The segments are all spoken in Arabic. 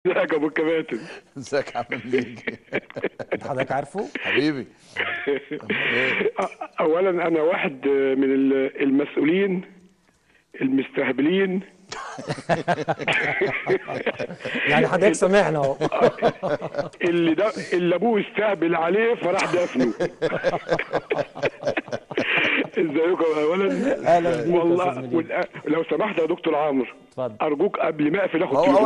ازيك يا ابو الكباتن؟ ازيك يا عم ميجي؟ انت حضرتك عارفه؟ حبيبي. ايه؟ اولا انا واحد من المسؤولين المستهبلين. يعني حضرتك سامعنا اهو. اللي ابوه استهبل عليه فراح دفنه. ازيكم اولا؟ اهلا بيك يا استاذ مجيد. لو سمحت يا دكتور عمرو، اتفضل. ارجوك قبل ما اقفل اخد ما هو تليفون.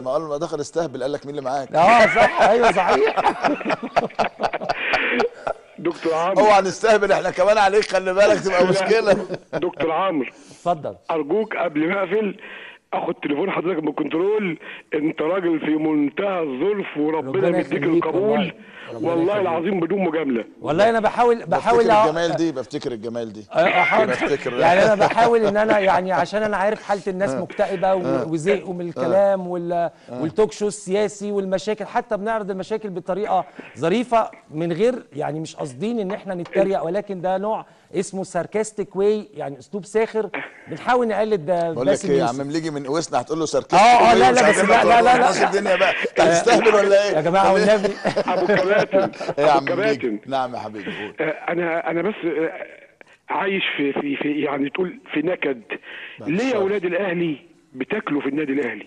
اول ما دخل استهبل قال لك مين اللي معاك؟ صح، ايوه صحيح. دكتور عمرو اوعى نستهبل احنا كمان عليك، خلي بالك تبقى مشكله. دكتور عمرو اتفضل. ارجوك قبل ما اقفل اخد تليفون حضرتك من الكنترول. انت راجل في منتهى الظرف وربنا ربنا مديك يخليك القبول. والله. والله العظيم بدون مجامله. والله انا بحاول بفتكر الجمال دي. احاول بفتكر يعني انا بحاول ان انا يعني عشان انا عارف حاله الناس مكتئبه وزهقوا من الكلام والتوك شو السياسي والمشاكل، حتى بنعرض المشاكل بطريقه ظريفه من غير يعني مش قاصدين ان احنا نتريق، ولكن ده نوع اسمه ساركاستيك واي، يعني اسلوب ساخر بنحاول نقلد ده. بقول لك ايه يا عم مليجي من قوسنا هتقول له ساركاستيك؟ لا بس لا الدنيا بقى انت هتستهبل ولا ايه يا جماعه والنبي؟ ابو الكباتن يا عم كباتن. نعم يا حبيبي قول. انا بس عايش في يعني تقول في نكد. ليه يا اولاد الاهلي بتاكلوا في النادي الاهلي؟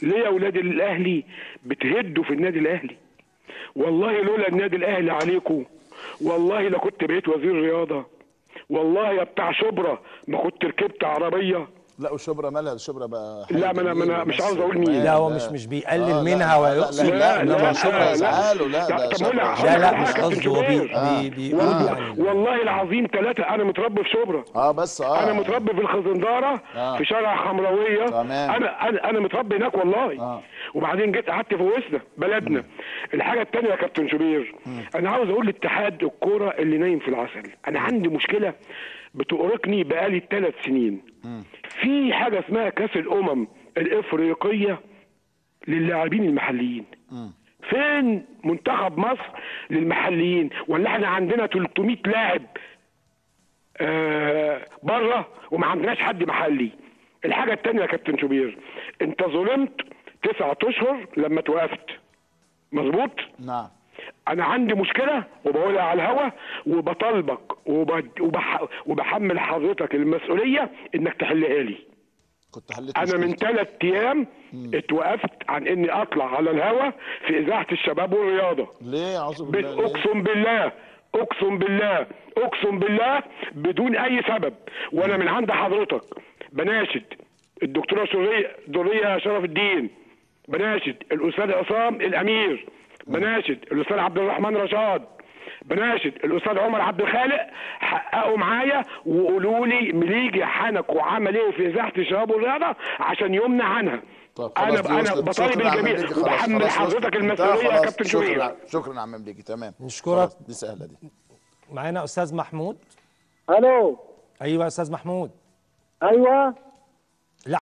ليه يا اولاد الاهلي بتهدوا في النادي الاهلي؟ والله لولا النادي الاهلي عليكم والله لا كنت بقيت وزير رياضه. والله يا بتاع شبرا ما كنت ركبت عربيه. لا وشبرا مالها؟ شبرا بقى لا ما انا مش عاوز اقول مين. لا هو مش بيقلل منها ويقصد. لا شبرا يزعلوا. لا مش قصده، هو بيقول يعني والله العظيم ثلاثة. أنا متربي في شبرا. بس أنا متربي في الخزندارة في شارع حمراوية. تمام. أنا متربي هناك والله. وبعدين جيت قعدت في وسنا بلدنا. الحاجة الثانية يا كابتن شوبير، أنا عاوز أقول لاتحاد الكورة اللي نايم في العسل، أنا عندي مشكلة بتؤرقني بقالي 3 سنين. في حاجة اسمها كأس الأمم الإفريقية للاعبين المحليين. فين منتخب مصر للمحليين؟ ولا احنا عندنا 300 لاعب بره وما عندناش حد محلي؟ الحاجة التانية يا كابتن شوبير، انت ظلمت 9 اشهر لما توقفت، مظبوط؟ نعم. انا عندي مشكلة وبقولها على الهوا وبطالبك وبحمل حضرتك المسؤولية انك تحلها لي. كنت حليت انا من 3 ايام اتوقفت عن اني اطلع على الهوا في اذاعه الشباب والرياضه. ليه؟ اعوذ بالله. اقسم بالله بدون اي سبب. وانا من عند حضرتك بناشد الدكتوره دريه شرف الدين، بناشد الاستاذ عصام الامير، بناشد الاستاذ عبد الرحمن رشاد، بناشد الاستاذ عمر عبد الخالق، حققوا معايا وقولوا لي مليجي حنك وعمل ايه في اذاعه الشباب والرياضه عشان يمنع عنها. انا بطالب الجميع وبحمل حضرتك المسؤوليه يا كابتن شوبير. شكرا يا عم مليجي. تمام نشكرك. دي سهله دي. معانا استاذ محمود. الو. ايوه يا استاذ محمود. ايوه